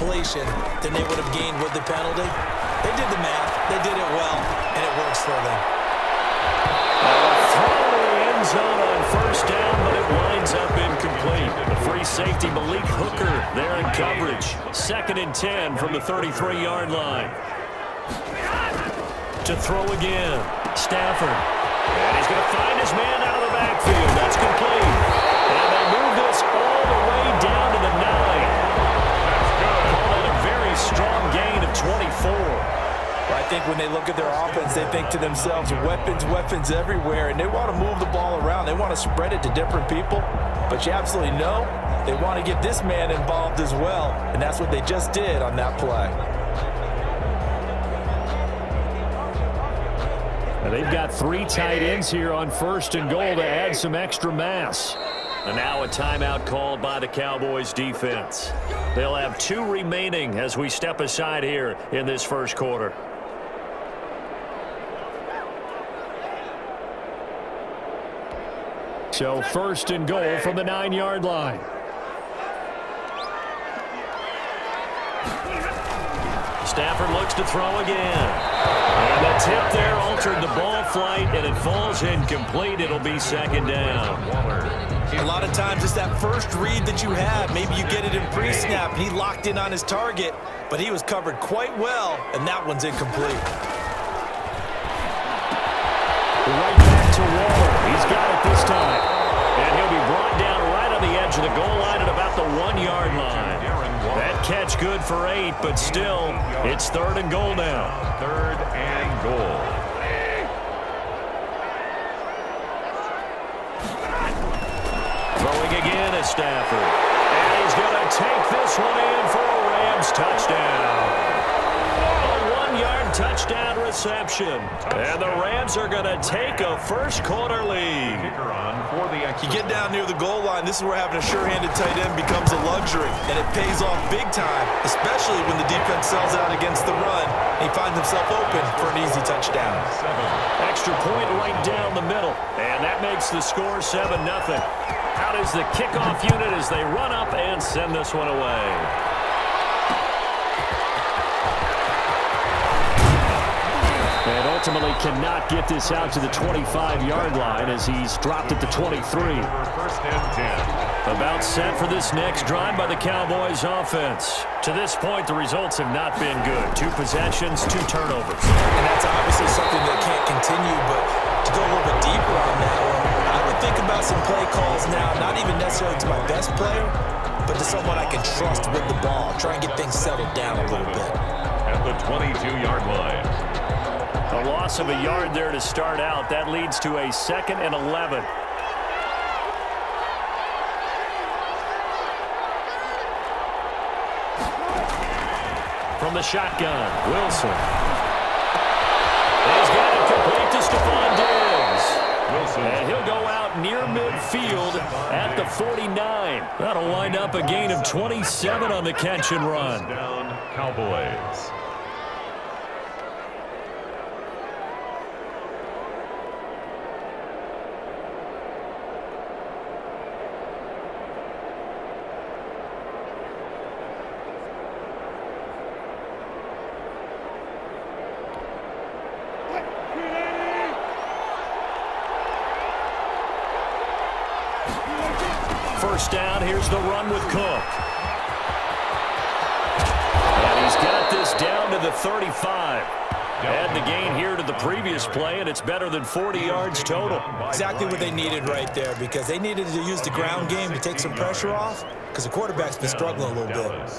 completion than they would have gained with the penalty. They did the math. They did it well, and it works for them. Throw to the end zone on first down, but it winds up incomplete. The free safety, Malik Hooker, there in coverage. 2nd and 10 from the 33-yard line. To throw again, Stafford. And he's going to find his man out of the backfield. That's complete. And they move this all the way down to the 9. Call it a very strong gain of 24. I think when they look at their offense, they think to themselves, weapons, weapons everywhere, and they want to move the ball around. They want to spread it to different people, but you absolutely know they want to get this man involved as well, and that's what they just did on that play. And they've got 3 tight ends here on 1st and goal to add some extra mass. And now a timeout called by the Cowboys defense. They'll have 2 remaining as we step aside here in this first quarter. So 1st and goal from the 9-yard line. Stafford looks to throw again. And the tip there altered the ball flight, and it falls incomplete. It'll be 2nd down. A lot of times it's that first read that you have. Maybe you get it in pre-snap, and he locked in on his target, but he was covered quite well, and that one's incomplete. Right back to Waller. He's got it this time. And he'll be brought down right on the edge of the goal line at about the 1-yard line. That catch good for 8, but still, it's 3rd and goal now. 3rd and goal. Throwing again is Stafford. And he's going to take this one in for a Rams touchdown. A 1-yard touchdown reception. And the Rams are going to take a first-quarter lead. You get down near the goal line, this is where having a sure-handed tight end becomes a luxury, and it pays off big time, especially when the defense sells out against the run, and he finds himself open for an easy touchdown. Extra point right down the middle, and that makes the score 7-0. Out is the kickoff unit as they run up and send this one away. And ultimately cannot get this out to the 25-yard line as he's dropped at the 23. 1st and 10. About set for this next drive by the Cowboys offense. To this point, the results have not been good. 2 possessions, 2 turnovers. And that's obviously something that can't continue, but to go a little bit deeper on that one, I would think about some play calls now, not even necessarily to my best player, but to someone I can trust with the ball. Try and get things settled down a little bit. At the 22-yard line. A loss of a yard there to start out. That leads to a 2nd and 11. From the shotgun, Wilson. He's got it complete to Stephon Diggs. Wilson. And he'll go out near midfield at the 49. That'll wind up a gain of 27 on the catch and run. Down, Cowboys. First down, here's the run with Cook. And he's got this down to the 35. Add the gain here to the previous play, and it's better than 40 yards total. Exactly what they needed right there, because they needed to use the ground game to take some pressure off, because the quarterback's been struggling a little bit.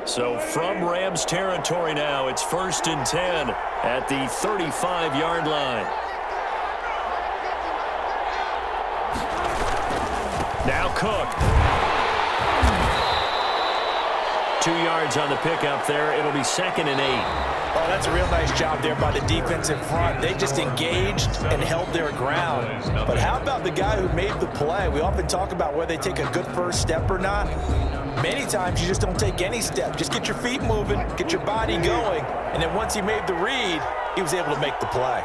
So from Rams territory now, it's 1st and 10 at the 35-yard line. Now Cook. 2 yards on the pickup there. It'll be 2nd and 8. Oh, that's a real nice job there by the defense in front. They just engaged and held their ground. But how about the guy who made the play? We often talk about whether they take a good first step or not. Many times you just don't take any step. Just get your feet moving, get your body going, and then once he made the read, he was able to make the play.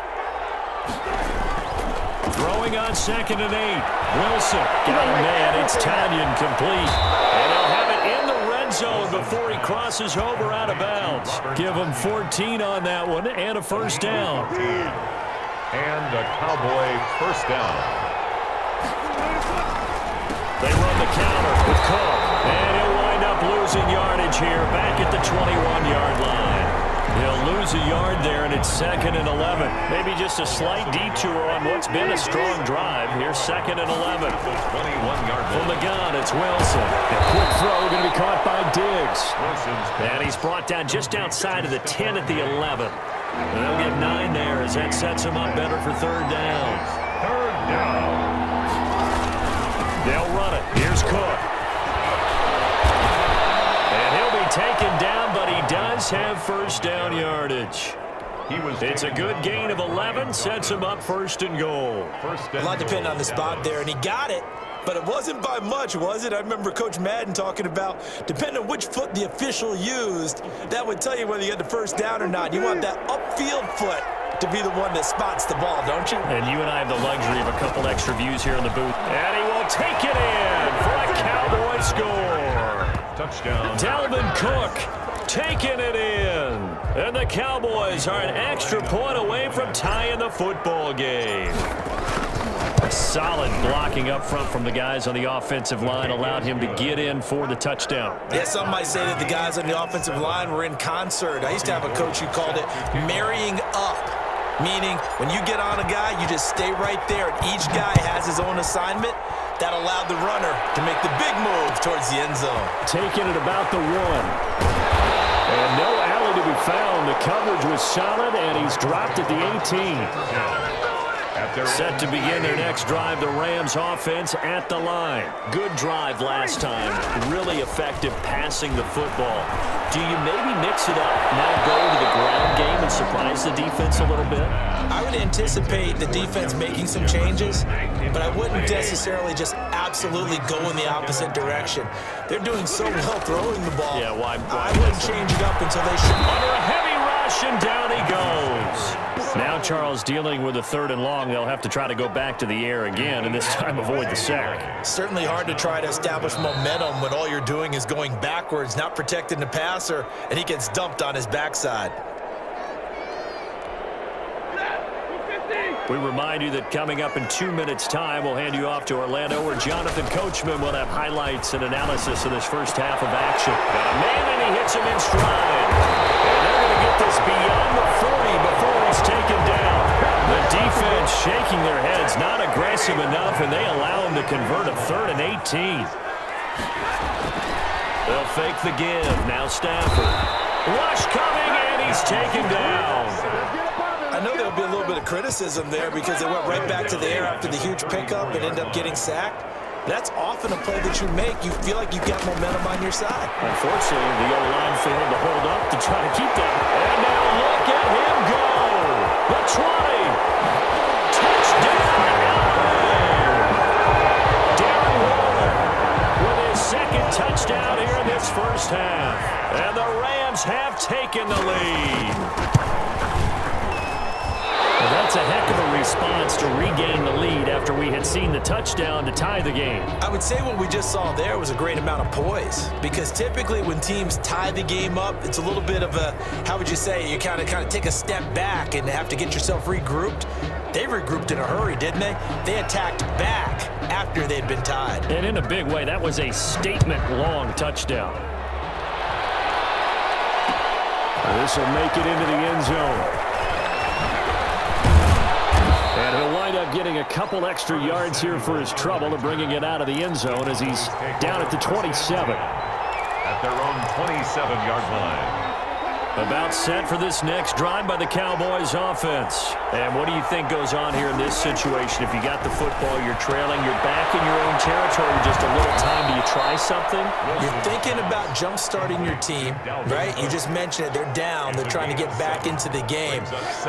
Throwing on 2nd and 8. Wilson got a man. It's Tanyan complete. And he'll have it in the red crosses over out of bounds. Give them 14 on that one and a first down. And a Cowboy first down. They run the counter with Cook. And he'll wind up losing yardage here back at the 21-yard line. He'll lose a yard there, and it's 2nd and 11. Maybe just a slight detour on what's been a strong drive. Here's 2nd and 11. 21-yard From the gun, it's Wilson. A quick throw going to be caught by Diggs. And he's brought down just outside of the 10 at the 11. And they'll get 9 there as that sets him up better for 3rd down. 3rd down. They'll run it. Here's Cook. And he'll be taken down, but he does have first down yardage. It's a good gain of 11, sets him up 1st and goal. A lot depending on the spot there, and he got it, but it wasn't by much, was it? I remember Coach Madden talking about, depending on which foot the official used, that would tell you whether you had the first down or not. You want that upfield foot to be the one that spots the ball, don't you? And you and I have the luxury of a couple extra views here in the booth. And he will take it in for a Cowboy score. Touchdown. Dalvin Cook taking it in. And the Cowboys are an extra point away from tying the football game. Solid blocking up front from the guys on the offensive line allowed him to get in for the touchdown. Yeah, some might say that the guys on the offensive line were in concert. I used to have a coach who called it marrying up, meaning when you get on a guy, you just stay right there, and each guy has his own assignment. That allowed the runner to make the big move towards the end zone. Taking it about the 1. And no alley to be found. The coverage was solid, and he's dropped at the 18. Set to begin their next drive, the Rams offense at the line. Good drive last time. Really effective passing the football. Do you maybe mix it up, now go to the ground game and surprise the defense a little bit? I would anticipate the defense making some changes, but I wouldn't necessarily just absolutely go in the opposite direction. They're doing so well throwing the ball. Yeah, why I wouldn't change it up until they shoot. Under a heavy rush, and down he goes. Now Charles dealing with a 3rd and long. They'll have to try to go back to the air again, and this time avoid the sack. Certainly hard to try to establish momentum when all you're doing is going backwards, not protecting the passer, and he gets dumped on his backside. We remind you that coming up in 2 minutes' time, we'll hand you off to Orlando, where Jonathan Coachman will have highlights and analysis of this first half of action. Got a man, and he hits him in stride. And they're going to get this beyond the 40 before he's taken down. The defense shaking their heads, not aggressive enough, and they allow him to convert a 3rd and 18. They'll fake the give. Now Stafford. Rush coming, and he's taken down. I know there'll be a little bit of criticism there because they went right back to the air after the huge pickup and ended up getting sacked. That's often a play that you make. You feel like you've got momentum on your side. Unfortunately, the O-line failed to hold up to try to keep that. And now look at him go. The 20. Touchdown. Darren Waller with his 2nd touchdown here in this first half. And the Rams have taken the lead. Well, that's a heck of a response to regain the lead after we had seen the touchdown to tie the game. I would say what we just saw there was a great amount of poise, because typically when teams tie the game up, it's a little bit of a, how would you say, you kind of take a step back and have to get yourself regrouped. They regrouped in a hurry, didn't they? They attacked back after they'd been tied. And in a big way, that was a statement-long touchdown. This will make it into the end zone. And he'll wind up getting a couple extra yards here for his trouble and bringing it out of the end zone as he's down at the 27. At their own 27-yard line. About set for this next drive by the Cowboys offense. And what do you think goes on here in this situation? If you got the football, you're trailing, you're back in your own territory with just a little time. Do you try something? You're thinking about jump-starting your team, right? You just mentioned it. They're down. They're trying to get back into the game.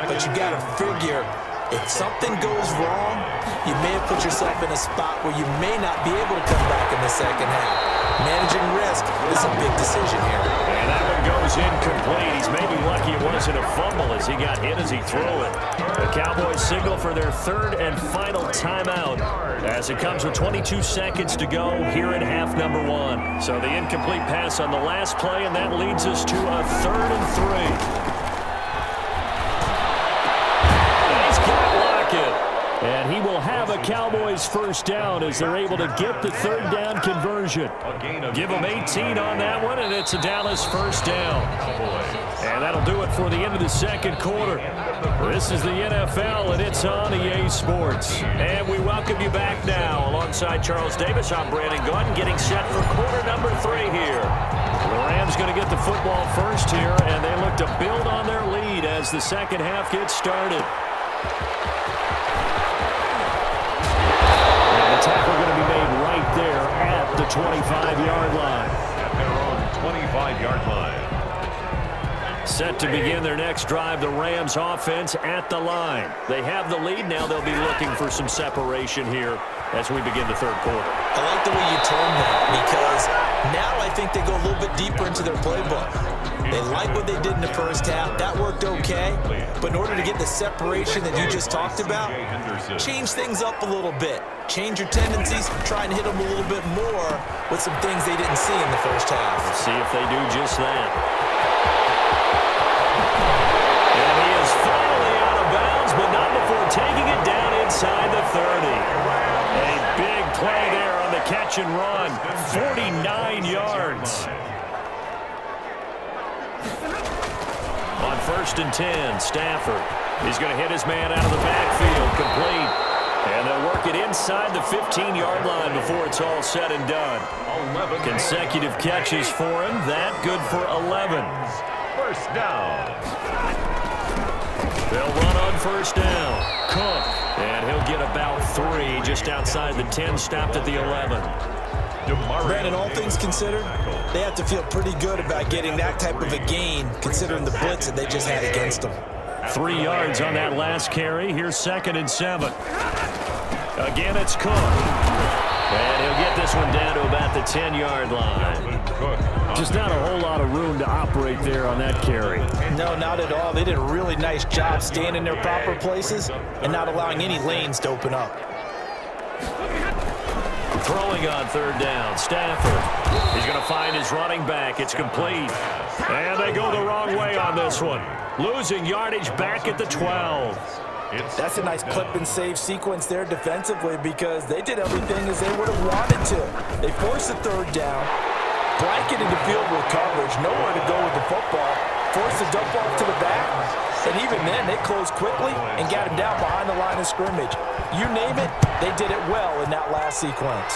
But you got to figure, if something goes wrong, you may have put yourself in a spot where you may not be able to come back in the second half. Managing risk is a big decision here. And that one goes incomplete. He's maybe lucky it wasn't a fumble as he got hit as he threw it. The Cowboys signal for their third and final timeout as it comes with 22 seconds to go here in half number 1. So the incomplete pass on the last play, and that leads us to a 3rd and 3. And he will have a Cowboys first down as they're able to get the 3rd down conversion. Give them 18 on that one, and it's a Dallas first down. And that'll do it for the end of the 2nd quarter. This is the NFL, and it's on EA Sports. And we welcome you back now. Alongside Charles Davis, I'm Brandon Gunn, getting set for quarter number 3 here. The Rams going to get the football first here, and they look to build on their lead as the second half gets started. Tackle going to be made right there at the 25-yard line. At their own 25-yard line. Set to begin their next drive, the Rams offense at the line. They have the lead. Now they'll be looking for some separation here as we begin the 3rd quarter. I like the way you term that because now I think they go a little bit deeper into their playbook. They like what they did in the first half. That worked okay. But in order to get the separation that you just talked about, change things up a little bit. Change your tendencies, try and hit them a little bit more with some things they didn't see in the first half. Let's see if they do just that. And he is finally out of bounds, but not before taking it down inside the 30. A big play there on the catch and run. 49 yards. On 1st and 10, Stafford. He's going to hit his man out of the backfield, complete. And they'll work it inside the 15-yard line before it's all said and done. 11 consecutive catches for him. That good for 11. First down. They'll run on 1st down. Cook. And he'll get about 3 just outside the 10, stopped at the 11. Brandon, all things considered, they have to feel pretty good about getting that type of a gain considering the blitz that they just had against them. 3 yards on that last carry. Here's 2nd and 7. Again, it's Cook. And he'll get this one down to about the 10-yard line. Just not a whole lot of room to operate there on that carry. No, not at all. They did a really nice job staying in their proper places and not allowing any lanes to open up. Throwing on 3rd down, Stafford. He's going to find his running back. It's complete. And they go the wrong way on this one. Losing yardage back at the 12. That's a nice clip and save sequence there defensively because they did everything as they would have wanted to. They forced the 3rd down, blanketed the field with coverage, nowhere to go with the football, forced the dump off to the back, and even then they closed quickly and got him down behind the line of scrimmage. You name it, they did it well in that last sequence.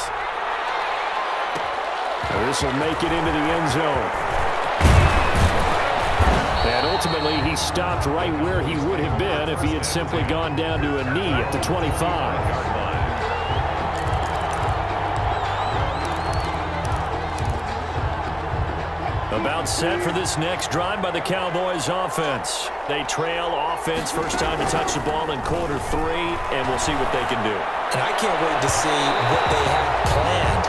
This will make it into the end zone. And ultimately, he stopped right where he would have been if he had simply gone down to a knee at the 25. About set for this next drive by the Cowboys offense. They trail offense, first time to touch the ball in quarter 3, and we'll see what they can do. And I can't wait to see what they have planned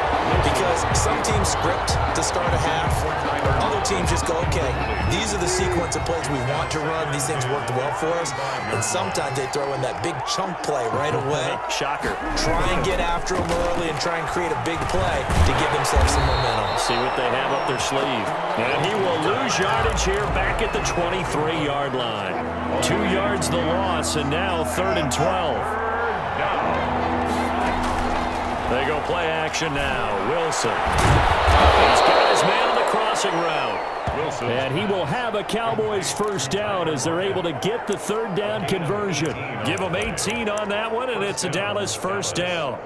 because some teams script to start a half. Other teams just go, okay, these are the sequence of plays we want to run. These things worked well for us. And sometimes they throw in that big chunk play right away. Shocker. Try and get after them early and try and create a big play to give themselves some momentum. See what they have up their sleeve. And he will lose yardage here back at the 23-yard line. 2 yards the loss, and now 3rd and 12. They go play action now. Wilson. He's got his man on the crossing route. Wilson. And he will have a Cowboys first down as they're able to get the 3rd down conversion. Give him 18 on that one, and it's a Dallas first down.